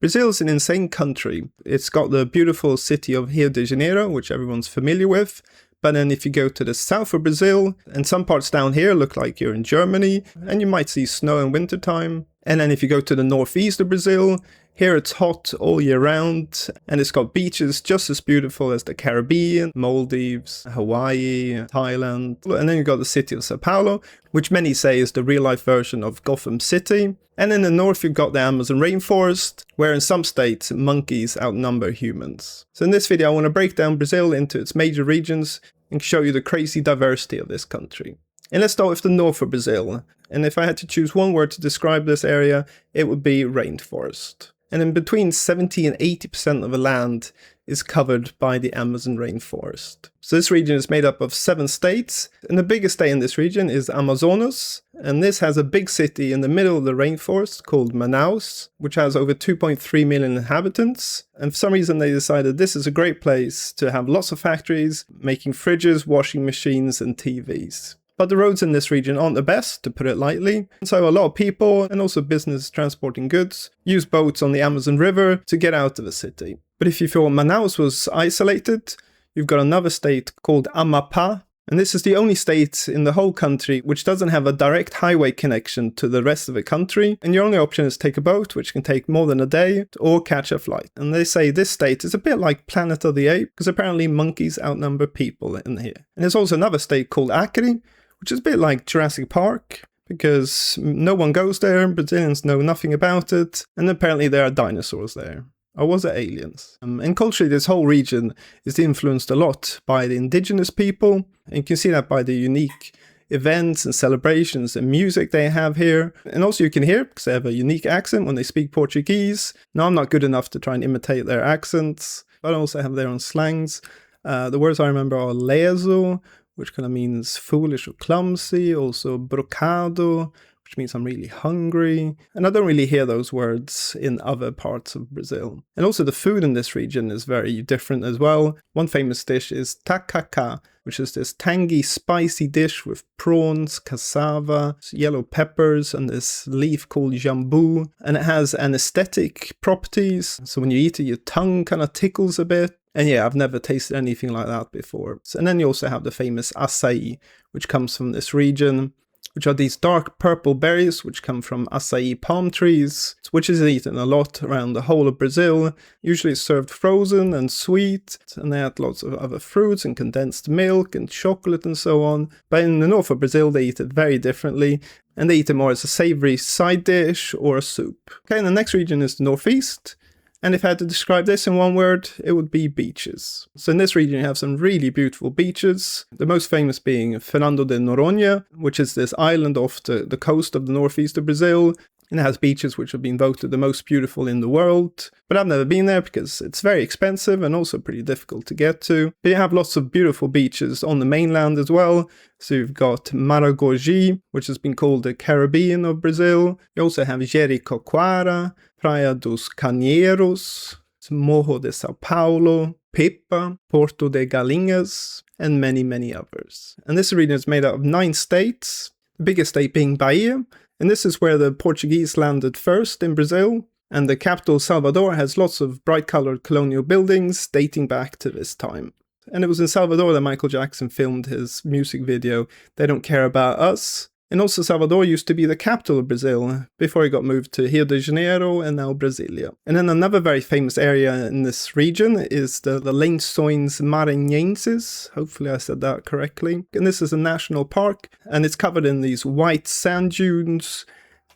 Brazil is an insane country. It's got the beautiful city of Rio de Janeiro, which everyone's familiar with. But then if you go to the south of Brazil, and some parts down here look like you're in Germany, and you might see snow in wintertime. And then if you go to the northeast of Brazil, here it's hot all year round, and it's got beaches just as beautiful as the Caribbean, Maldives, Hawaii, Thailand. And then you've got the city of Sao Paulo, which many say is the real-life version of Gotham City. And in the north you've got the Amazon rainforest, where in some states monkeys outnumber humans. So in this video I want to break down Brazil into its major regions and show you the crazy diversity of this country. And let's start with the north of Brazil. And if I had to choose one word to describe this area, it would be rainforest. And in between 70 and 80% of the land is covered by the Amazon rainforest. So this region is made up of 7 states, and the biggest state in this region is Amazonas, and this has a big city in the middle of the rainforest called Manaus, which has over 2.3 million inhabitants, and for some reason they decided this is a great place to have lots of factories making fridges, washing machines and TVs. But the roads in this region aren't the best, to put it lightly, so a lot of people, and also business transporting goods, use boats on the Amazon River to get out of the city. But if you thought Manaus was isolated, you've got another state called Amapá, and this is the only state in the whole country which doesn't have a direct highway connection to the rest of the country, and your only option is to take a boat, which can take more than a day, or catch a flight. And they say this state is a bit like Planet of the Apes, because apparently monkeys outnumber people in here. And there's also another state called Acre, which is a bit like Jurassic Park, because no one goes there, Brazilians know nothing about it, and apparently there are dinosaurs there. Or was it aliens? And culturally, this whole region is influenced a lot by the indigenous people, and you can see that by the unique events and celebrations and music they have here. And also you can hear, because they have a unique accent when they speak Portuguese. Now, I'm not good enough to try and imitate their accents, but I also have their own slangs. The words I remember are leso, which kind of means foolish or clumsy, also brocado, which means I'm really hungry, and I don't really hear those words in other parts of Brazil. And also the food in this region is very different as well. One famous dish is tacacá, which is this tangy, spicy dish with prawns, cassava, yellow peppers, and this leaf called jambu, and it has anesthetic properties, so when you eat it, your tongue kind of tickles a bit. And yeah, I've never tasted anything like that before. And then you also have the famous acai, which comes from this region, which are these dark purple berries which come from acai palm trees, which is eaten a lot around the whole of Brazil. Usually it's served frozen and sweet, and they add lots of other fruits and condensed milk and chocolate and so on. But in the north of Brazil they eat it very differently, and they eat it more as a savory side dish or a soup. Okay, and the next region is the northeast. And if I had to describe this in one word, it would be beaches. So in this region you have some really beautiful beaches, the most famous being Fernando de Noronha, which is this island off the coast of the northeast of Brazil. And it has beaches which have been voted the most beautiful in the world. But I've never been there because it's very expensive and also pretty difficult to get to. But you have lots of beautiful beaches on the mainland as well. So you've got Maragogi, which has been called the Caribbean of Brazil. You also have Jericoacoara, Praia dos Canheiros, Morro de Sao Paulo, Pipa, Porto de Galinhas, and many, many others. And this region is made up of 9 states, the biggest state being Bahia. And this is where the Portuguese landed first in Brazil, and the capital Salvador has lots of bright-colored colonial buildings dating back to this time. And it was in Salvador that Michael Jackson filmed his music video, They Don't Care About Us. And also Salvador used to be the capital of Brazil before it got moved to Rio de Janeiro and now Brasilia. And then another very famous area in this region is the Lençóis Maranhenses. Hopefully I said that correctly. And this is a national park, and it's covered in these white sand dunes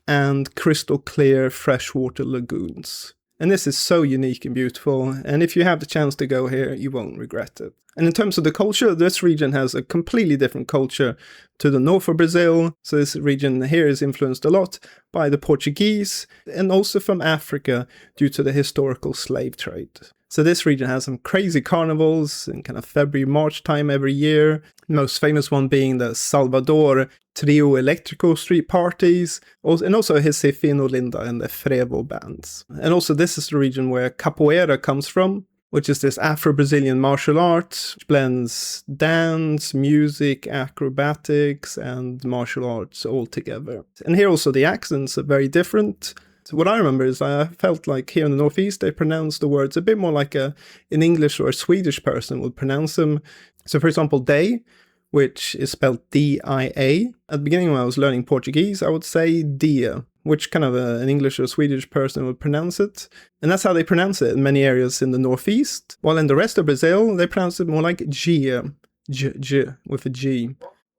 and crystal clear freshwater lagoons. And this is so unique and beautiful, and if you have the chance to go here, you won't regret it. And in terms of the culture, this region has a completely different culture to the north of Brazil. So this region here is influenced a lot by the Portuguese and also from Africa due to the historical slave trade. So this region has some crazy carnivals in kind of February, March time every year. The most famous one being the Salvador Trio Electrico street parties, and also Recife and Olinda and the Frevo bands. And also this is the region where capoeira comes from, which is this Afro-Brazilian martial art, which blends dance, music, acrobatics, and martial arts all together. And here also the accents are very different. What I remember is I felt like here in the Northeast, they pronounce the words a bit more like an English or a Swedish person would pronounce them. So for example, day, which is spelled D-I-A. At the beginning when I was learning Portuguese, I would say dia, which kind of an English or Swedish person would pronounce it. And that's how they pronounce it in many areas in the Northeast. While in the rest of Brazil, they pronounce it more like gia, j, with a G.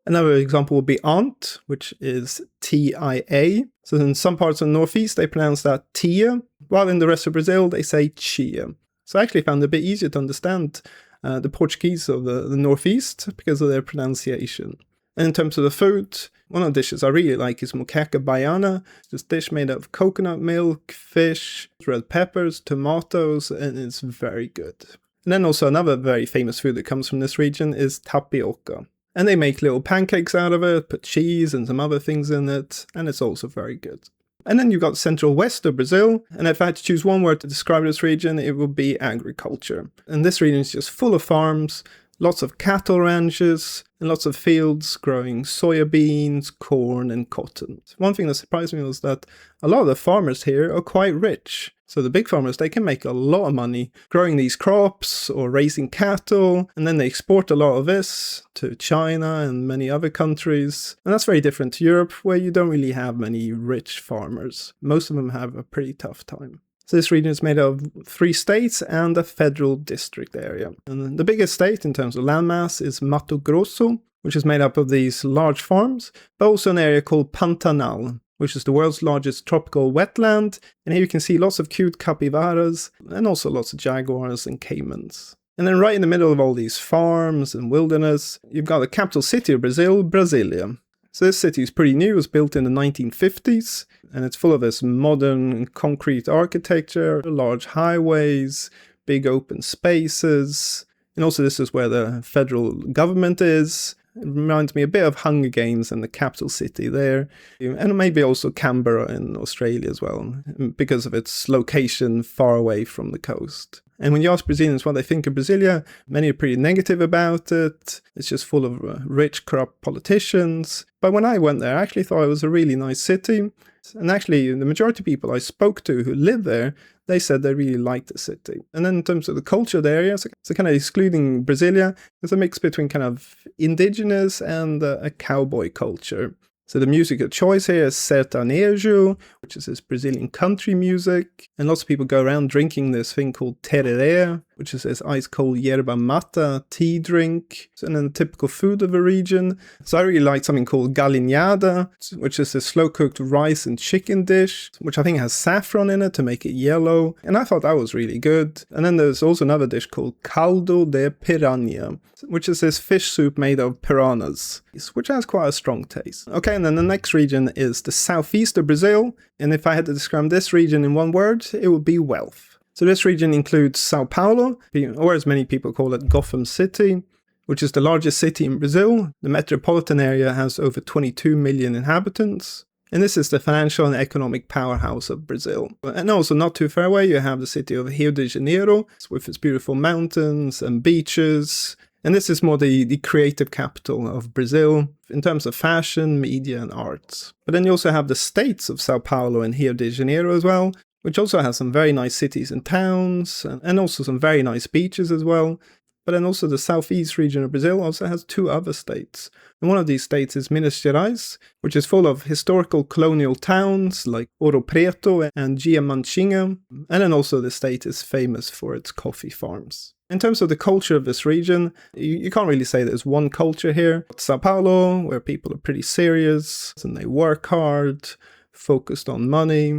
Another example would be aunt, which is T-I-A. So in some parts of the Northeast, they pronounce that tia, while in the rest of Brazil, they say chia. So I actually found it a bit easier to understand the Portuguese of the Northeast because of their pronunciation. And in terms of the food, one of the dishes I really like is moqueca baiana. It's this dish made of coconut milk, fish, red peppers, tomatoes, and it's very good. And then also another very famous food that comes from this region is tapioca. And they make little pancakes out of it, put cheese and some other things in it, and it's also very good. And then you've got central west of Brazil, and if I had to choose one word to describe this region, it would be agriculture. And this region is just full of farms, lots of cattle ranches, and lots of fields growing soya beans, corn, and cotton. One thing that surprised me was that a lot of the farmers here are quite rich. So the big farmers, they can make a lot of money growing these crops or raising cattle, and then they export a lot of this to China and many other countries. And that's very different to Europe, where you don't really have many rich farmers. Most of them have a pretty tough time. So this region is made of 3 states and a federal district area. And the biggest state in terms of landmass is Mato Grosso, which is made up of these large farms, but also an area called Pantanal, which is the world's largest tropical wetland. And here you can see lots of cute capybaras and also lots of jaguars and caimans. And then right in the middle of all these farms and wilderness, you've got the capital city of Brazil, Brasilia. So this city is pretty new, it was built in the 1950s, and it's full of this modern concrete architecture, large highways, big open spaces, and also this is where the federal government is. It reminds me a bit of Hunger Games and the capital city there, and maybe also Canberra in Australia as well, because of its location far away from the coast. And when you ask Brazilians what they think of Brasilia, many are pretty negative about it. It's just full of rich, corrupt politicians. But when I went there, I actually thought it was a really nice city. And actually, the majority of people I spoke to who live there, they said they really liked the city. And then in terms of the culture of the area, so kind of excluding Brasilia, there's a mix between kind of indigenous and a cowboy culture. So the music of choice here is sertanejo, which is this Brazilian country music. And lots of people go around drinking this thing called tereré, which is this ice-cold yerba mata tea drink. And then the typical food of the region. So I really like something called galinhada, which is a slow-cooked rice and chicken dish, which I think has saffron in it to make it yellow. And I thought that was really good. And then there's also another dish called caldo de piranha, which is this fish soup made of piranhas, which has quite a strong taste. Okay, and then the next region is the southeast of Brazil. And if I had to describe this region in one word, it would be wealth. So this region includes Sao Paulo, or as many people call it, Gotham City, which is the largest city in Brazil. The metropolitan area has over 22 million inhabitants. And this is the financial and economic powerhouse of Brazil. And also not too far away, you have the city of Rio de Janeiro, with its beautiful mountains and beaches. And this is more the creative capital of Brazil in terms of fashion, media, and arts. But then you also have the states of Sao Paulo and Rio de Janeiro as well, which also has some very nice cities and towns, and also some very nice beaches as well. But then also the southeast region of Brazil also has 2 other states. And one of these states is Minas Gerais, which is full of historical colonial towns like Ouro Preto and Diamantinha. And then also the state is famous for its coffee farms. In terms of the culture of this region, you can't really say there's one culture here. Sao Paulo, where people are pretty serious and they work hard, focused on money.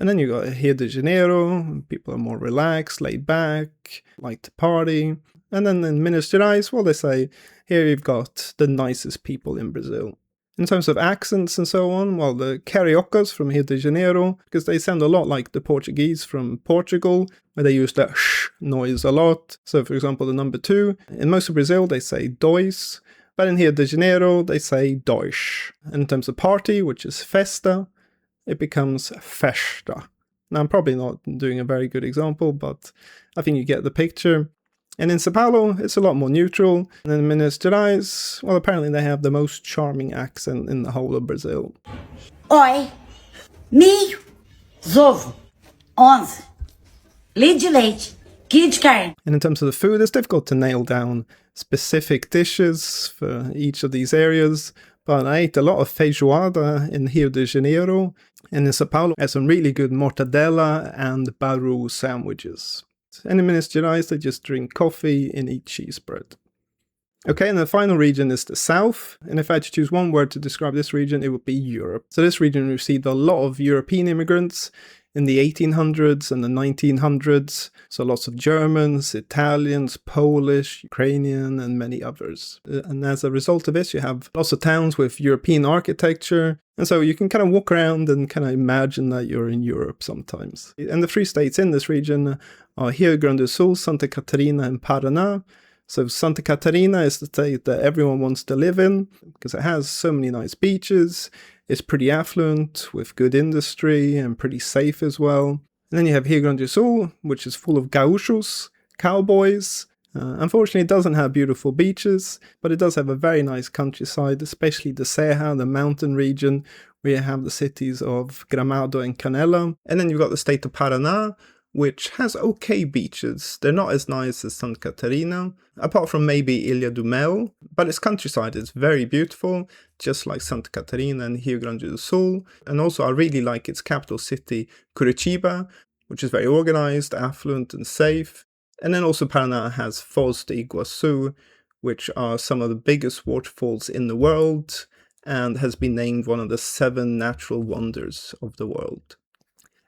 And then you got Rio de Janeiro, people are more relaxed, laid back, like to party. And then in Minas Gerais, well, they say, here you've got the nicest people in Brazil. In terms of accents and so on, well, the Cariocas from Rio de Janeiro, because they sound a lot like the Portuguese from Portugal, where they use the sh noise a lot. So, for example, the number 2, in most of Brazil, they say dois, but in Rio de Janeiro, they say dois. And in terms of party, which is festa, it becomes festa. Now, I'm probably not doing a very good example, but I think you get the picture. And in Sao Paulo, it's a lot more neutral. And in Minas Gerais, well, apparently they have the most charming accent in the whole of Brazil. Oi, me, Ovo. 11. Litro de leite. Quilo de carne. And in terms of the food, it's difficult to nail down specific dishes for each of these areas, but I ate a lot of feijoada in Rio de Janeiro, and in Sao Paulo I had some really good mortadella and baru sandwiches. And in Minas Gerais, they just drink coffee and eat cheese bread. Okay, and the final region is the south, and if I had to choose one word to describe this region, it would be Europe. So this region received a lot of European immigrants in the 1800s and the 1900s, so lots of Germans, Italians, Polish, Ukrainian, and many others. And as a result of this, you have lots of towns with European architecture, and so you can kind of walk around and kind of imagine that you're in Europe sometimes. And the three states in this region are Rio Grande do Sul, Santa Catarina, and Paraná. So Santa Catarina is the state that everyone wants to live in because it has so many nice beaches. It's pretty affluent with good industry and pretty safe as well. And then you have Rio Grande do Sul, which is full of gauchos, cowboys. Unfortunately, it doesn't have beautiful beaches, but it does have a very nice countryside, especially the Serra, the mountain region, where you have the cities of Gramado and Canela. And then you've got the state of Paraná, which has okay beaches. They're not as nice as Santa Catarina, apart from maybe Ilha do Mel, but its countryside is very beautiful, just like Santa Catarina and Rio Grande do Sul. And also I really like its capital city, Curitiba, which is very organized, affluent and safe. And then also Paraná has Foz de Iguaçu, which are some of the biggest waterfalls in the world, and has been named one of the 7 natural wonders of the world.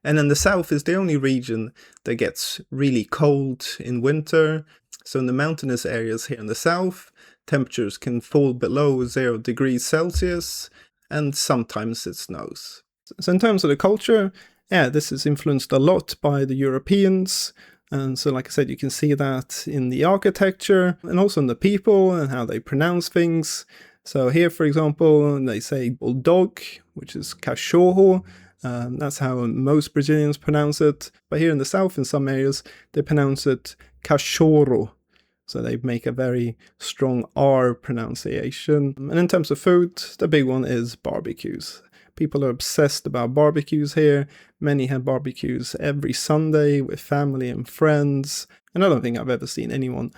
And then the south is the only region that gets really cold in winter. So in the mountainous areas here in the south, temperatures can fall below 0 degrees Celsius, and sometimes it snows. So in terms of the culture, yeah, this is influenced a lot by the Europeans. And so, like I said, you can see that in the architecture and also in the people and how they pronounce things. So here, for example, they say bulldog, which is cachorro. That's how most Brazilians pronounce it. But here in the south, in some areas, they pronounce it cachorro. So they make a very strong R pronunciation. And in terms of food, the big one is barbecues. People are obsessed about barbecues here. Many have barbecues every Sunday with family and friends. And I don't think I've ever seen anyone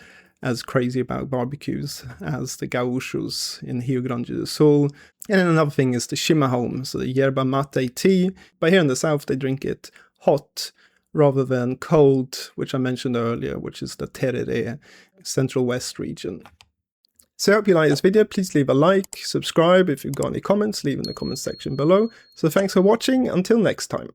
as crazy about barbecues as the gauchos in Rio Grande do Sul. And then another thing is the chimarrão, so the yerba mate tea. But here in the south they drink it hot rather than cold, which I mentioned earlier, which is the tereré, Central West region. So I hope you like this video. Please leave a like, subscribe. If you've got any comments, leave in the comments section below. So thanks for watching. Until next time.